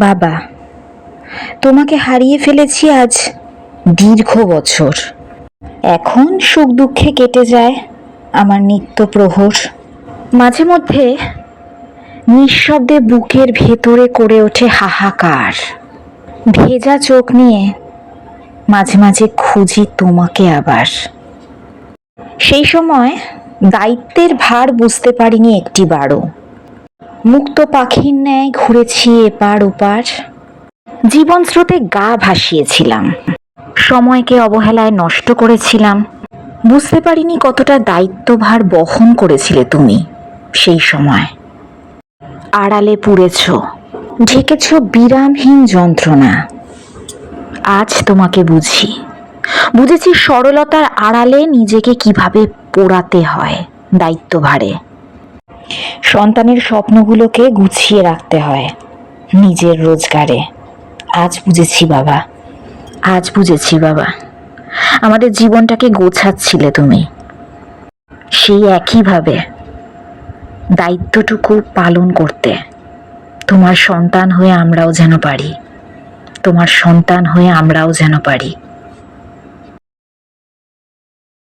বাবা, তোমাকে হারিয়ে ফেলেছি আজ দীর্ঘ বছর। এখন সুখ দুঃখে কেটে যায় আমার নিত্য প্রহর। মাঝে মধ্যে নিঃশব্দে বুকের ভেতরে করে ওঠে হাহাকার। ভেজা চোখ নিয়ে মাঝে মাঝে খুঁজি তোমাকে আবার। সেই সময় দায়িত্বের ভার বুঝতে পারিনি একটিবারও। মুক্ত পাখির ন্যায় ঘুরেছি এপার ওপার। জীবন স্রোতে গা ভাসিয়েছিলাম, সময়কে অবহেলায় নষ্ট করেছিলাম। বুঝতে পারিনি কতটা দায়িত্বভার বহন করেছিলে তুমি সেই সময়। আড়ালে পুড়েছ, ঢেকেছ বিরামহীন যন্ত্রণা। আজ তোমাকে বুঝেছি সরলতার আড়ালে নিজেকে কিভাবে পোড়াতে হয় দায়িত্বভারে। সন্তানের স্বপ্নগুলোকে গুছিয়ে রাখতে হয় নিজের রোজগারে। আজ বুঝেছি বাবা, আমাদের জীবনটাকে গোছাচ্ছিলে তুমি। সেই একইভাবে দায়িত্বটুকু পালন করতে তোমার সন্তান হয়ে আমরাও যেন পারি।